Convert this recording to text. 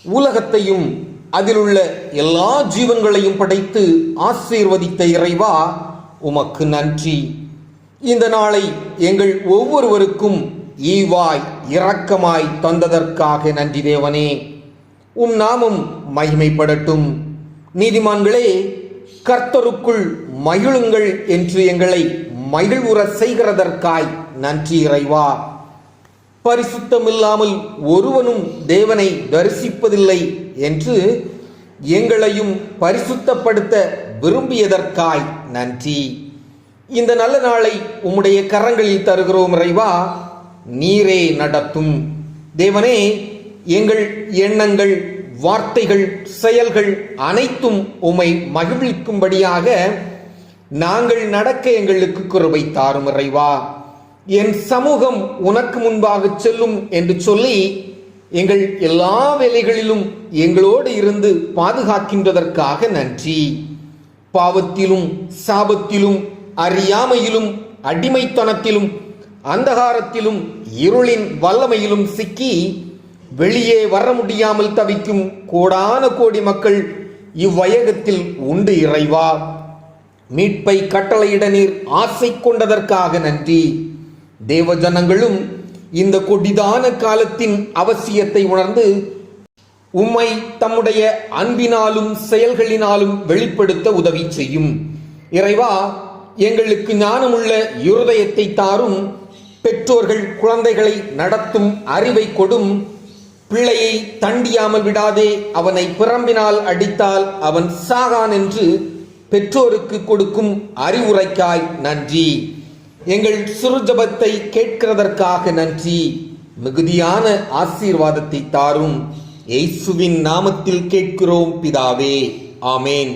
உலகத்தையும் அதிலுள்ள எல்லா ஜீவன்களையும் படைத்து ஆசீர்வதித்த இறைவா, உமக்கு நன்றி. இந்த நாளை எங்கள் ஒவ்வொருவருக்கும் ஈவாய் இரக்கமாய் தந்ததற்காக நன்றி தேவனே. உம் நாமம் மகிமைப்படட்டும். நீதிமான்களே, கர்த்தருக்குள் மகிழுங்கள் என்று எங்களை மகிழ்வுற செய்கிறதற்காய் நன்றி இறைவா. பரிசுத்தமில்லாமல் ஒருவனும் தேவனை தரிசிப்பதில்லை என்று எங்களையும் பரிசுத்தப்படுத்த விரும்பியதற்காய் நன்றி. இந்த நல்ல நாளை உம்முடைய கரங்களில் தருகிறோம் இறைவா, நீரே நடத்தும். தேவனே, எங்கள் எண்ணங்கள், வார்த்தைகள், செயல்கள் அனைத்தும் உம்மை மகிழ்விக்கும்படியாக நாங்கள் நடக்க எங்களுக்கு கிருபை தாரும் இறைவா. என் சமூகம் உனக்கு முன்பாக செல்லும் என்று சொல்லி எங்கள் எல்லா வேலைகளிலும் எங்களோடு இருந்து பாதுகாக்கின்றதற்காக நன்றி. பாவத்திலும் சாபத்திலும் அறியாமையிலும் அடிமைத்தனத்திலும் அந்தகாரத்திலும் இருளின் வல்லமையிலும் சிக்கி வெளியே வர முடியாமல் தவிக்கும் கோடான கோடி மக்கள் இவ்வையகத்தில் உண்டு இறைவா. மீட்பை கட்டளையிட நீர் ஆசை கொண்டதற்காக நன்றி. தேவஜனங்களும் இந்த கொடிதான காலத்தின் அவசியத்தை உணர்ந்து உம்மை தம்முடைய அன்பினாலும் செயல்களினாலும் வெளிப்படுத்த உதவி செய்யும் இறைவா. எங்களுக்கு ஞானமுள்ள இருதயத்தை தாரும். பெற்றோர்கள் குழந்தைகளை நடத்தும் அறிவை கொடும். பிள்ளையை தண்டியாமல் விடாதே, அவனை பிரம்பினால் அடித்தால் அவன் சாகான் என்று பெற்றோருக்கு கொடுக்கும் அறிவுரைக்காய் நன்றி. எங்கள் சிறுஜபத்தை கேட்கிறதற்காக நன்றி. மிகுதியான ஆசீர்வாதத்தை தாரும். இயேசுவின் நாமத்தில் கேட்கிறோம் பிதாவே, ஆமேன்.